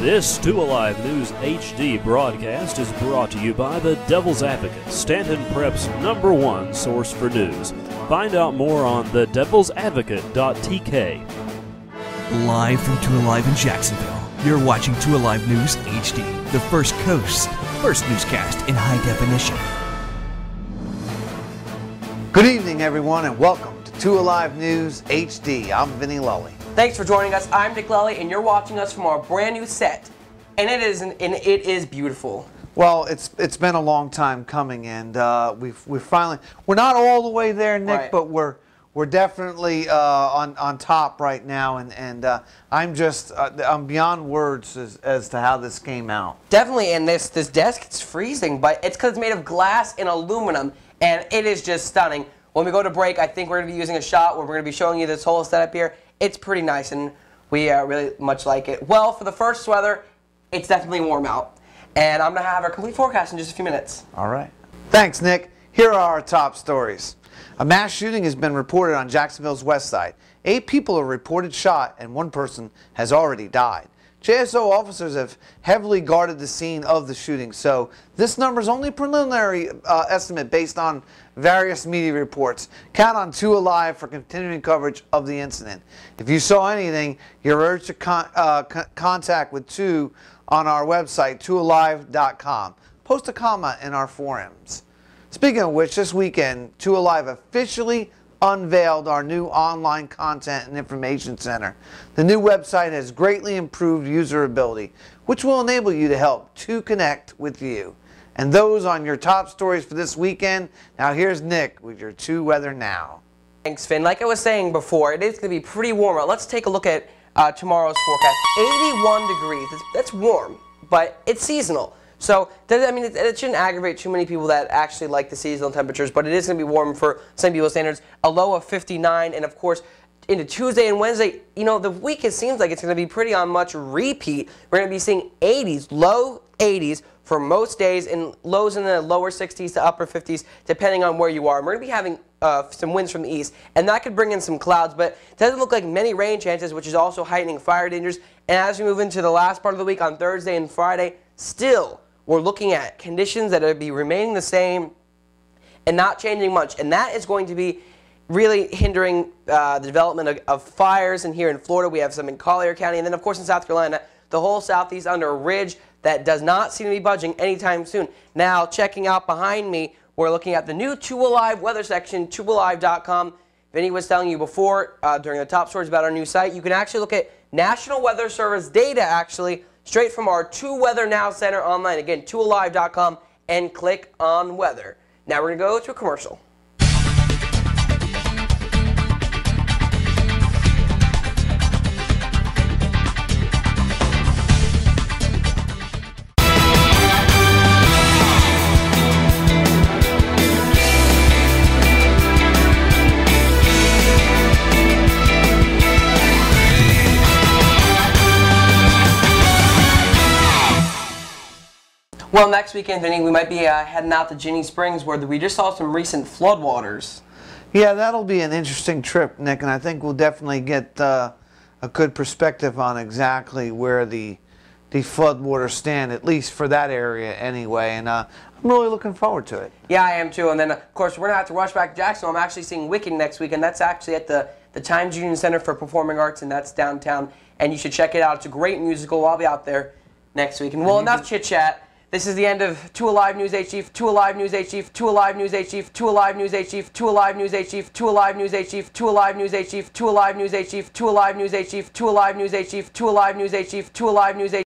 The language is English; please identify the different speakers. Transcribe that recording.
Speaker 1: This 2 Alive News HD broadcast is brought to you by the Devil's Advocate, Stanton Prep's #1 source for news. Find out more on thedevilsadvocate.tk.
Speaker 2: Live from 2 Alive in Jacksonville, you're watching 2 Alive News HD, the First Coast's first newscast in high definition.
Speaker 3: Good evening, everyone, and welcome to 2 Alive News HD. I'm Vinny Lully.
Speaker 4: Thanks for joining us. I'm Dick Lully, and you're watching us from our brand new set, and it is beautiful.
Speaker 3: Well, it's been a long time coming, and we're not all the way there, Nick,
Speaker 4: right,
Speaker 3: but we're definitely on top right now, and I'm beyond words as to how this came out.
Speaker 4: Definitely, and this desk, it's freezing, but it's because it's made of glass and aluminum, and it is just stunning. When we go to break, I think we're going to be using a shot where we're going to be showing you this whole setup here. It's pretty nice, and we really much like it. Well, for the first weather, it's definitely warm out, and I'm going to have our complete forecast in just a few minutes.
Speaker 3: All right. Thanks, Nick. Here are our top stories. A mass shooting has been reported on Jacksonville's west side. 8 people are reported shot, and 1 person has already died. JSO officers have heavily guarded the scene of the shooting, so this number is only a preliminary estimate based on various media reports. Count on 2 Alive for continuing coverage of the incident. If you saw anything, you're urged to contact with 2 on our website, 2alive.com. Post a comment in our forums. Speaking of which, this weekend, 2 Alive officially unveiled our new online content and information center. The new website has greatly improved usability, which will enable you to help to connect with you. And those on your top stories for this weekend. Now here's Nick with your 2 weather now.
Speaker 4: Thanks, Finn. Like I was saying before, it is going to be pretty warm out. Let's take a look at tomorrow's forecast. 81 degrees. That's warm, but it's seasonal. So, I mean, it shouldn't aggravate too many people that actually like the seasonal temperatures, but it is going to be warm for some people's standards. A low of 59, and of course, into Tuesday and Wednesday, you know, the week it seems like it's going to be pretty on much repeat. We're going to be seeing 80s, low 80s for most days, and lows in the lower 60s to upper 50s, depending on where you are. And we're going to be having some winds from the east, and that could bring in some clouds, but it doesn't look like many rain chances, which is also heightening fire dangers. And as we move into the last part of the week on Thursday and Friday, still, we're looking at conditions that will be remaining the same and not changing much. And that is going to be really hindering the development of fires. And here in Florida, we have some in Collier County. And then, of course, in South Carolina, the whole southeast under a ridge that does not seem to be budging anytime soon. Now, checking out behind me, we're looking at the new 2 Alive weather section, 2alive.com. Vinny was telling you before during the top stories about our new site, you can actually look at National Weather Service data, actually, straight from our 2 Weather Now Center online. Again, 2alive.com, and click on weather. Now we're going to go to a commercial. Well, next weekend, Vinny, we might be heading out to Ginny Springs, where we just saw some recent floodwaters.
Speaker 3: Yeah, that'll be an interesting trip, Nick, and I think we'll definitely get a good perspective on exactly where the floodwaters stand, at least for that area anyway, and I'm really looking forward to it.
Speaker 4: Yeah, I am too, and then, of course, we're going to have to rush back to Jacksonville. I'm actually seeing Wicked next week, and that's actually at the Times Union Center for Performing Arts, and that's downtown, and you should check it out. It's a great musical. I'll be out there next week. And well, enough chit-chat. This is the end of 2 Alive News HD, 2 Alive News HD, 2 Alive News HD, 2 Alive News HD, 2 Alive News HD, 2 Alive News HD, 2 Alive News HD, 2 Alive News HD, 2 Alive News HD, 2 Alive News HD, 2 Alive News HD, 2 Alive News HD, 2 Alive News HD.